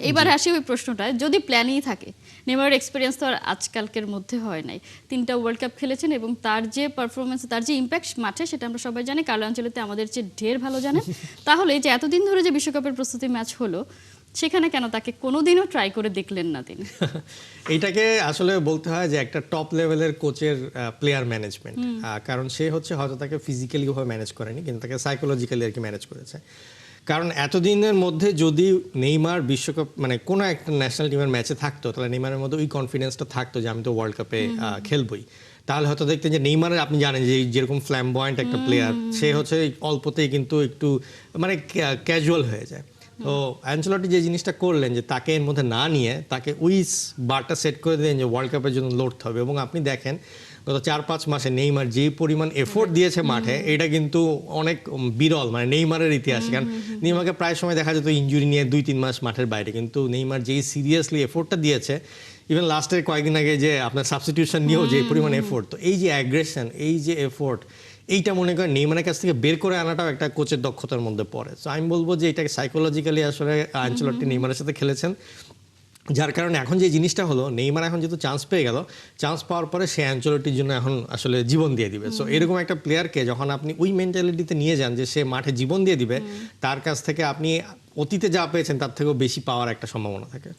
এবার আসি ওই প্রশ্নটায়, যদি প্ল্যানই থাকে, নেইমারের এক্সপিরিয়েন্স তো আর আজকালকের মধ্যে হয় নাই, 3টা ওয়ার্ল্ড কাপ খেলেছেন এবং তার যে পারফরমেন্স, তার যে ইম্প্যাক্ট মাঠে, সেটা আমরা সবাই জানি, কার্লো আনচেলত্তি আমাদের চেয়ে ঢের ভালো জানেন। তাহলে এই যে এতদিন ধরে যে বিশ্বকাপের প্রস্তুতি ম্যাচ হলো, সেখানে কেন তাকে কোনোদিনও ট্রাই করে দেখলেন না তিনি? এইটাকে আসলে বলতে হয় যে একটা টপ লেভেলের কোচের প্লেয়ার ম্যানেজমেন্ট, কারণ সে হচ্ছে হয়তো তাকে ফিজিক্যালি ওভাবে ম্যানেজ করেনি, কিন্তু তাকে সাইকোলজিক্যালি আর কি ম্যানেজ করেছে। কারণ এতদিনের মধ্যে যদি নেইমার বিশ্বকাপ মানে কোনো একটা ন্যাশনাল টিমের ম্যাচে থাকতো, তাহলে নেইমারের মধ্যে ওই কনফিডেন্সটা থাকতো যে আমি তো ওয়ার্ল্ড কাপে খেলবই। তাহলে হয়তো দেখতেন যে নেইমারের, আপনি জানেন যে যেরকম ফ্ল্যামবয়েন্ট একটা প্লেয়ার, সে হচ্ছে অল্পতেই কিন্তু একটু মানে ক্যাজুয়াল হয়ে যায়। তো অ্যানচেলত্তি যে জিনিসটা করলেন যে তাকে এর মধ্যে না নিয়ে তাকে ওই বারটা সেট করে দিলেন যে ওয়ার্ল্ড কাপের জন্য লড়তে হবে। এবং আপনি দেখেন গত 4-5 মাসে নেইমার যে পরিমাণ এফোর্ট দিয়েছে মাঠে, এটা কিন্তু অনেক বিরল মানে নেইমারের ইতিহাসে। কারণ নেইমারকে প্রায় সময় দেখা যেত ইনজুরি নিয়ে 2-3 মাস মাঠের বাইরে, কিন্তু নেইমার যেই সিরিয়াসলি এফোর্টটা দিয়েছে, ইভেন লাস্টের কয়েকদিন আগে যে আপনার সাবস্টিটিউশন নিয়েও যে পরিমাণ এফোর্ট, তো এই যে অ্যাগ্রেশন, এই যে এফোর্ট, এইটা মনে করেন নেইমারের কাছ থেকে বের করে আনাটাও একটা কোচের দক্ষতার মধ্যে পড়ে। সো আমি বলবো যে এটাকে সাইকোলজিক্যালি আসলে আনচেলত্তি নেইমারের সাথে খেলেছেন, যার কারণে এখন যে জিনিসটা হলো, নেইমার এখন যেহেতু চান্স পেয়ে গেল, চান্স পাওয়ার পরে সে আনচেলত্তির জন্য এখন আসলে জীবন দিয়ে দিবে। সো এরকম একটা প্লেয়ারকে যখন আপনি ওই মেন্টালিটিতে নিয়ে যান যে সে মাঠে জীবন দিয়ে দিবে, তার কাছ থেকে আপনি অতীতে যা পেয়েছেন তার থেকেও বেশি পাওয়ার একটা সম্ভাবনা থাকে।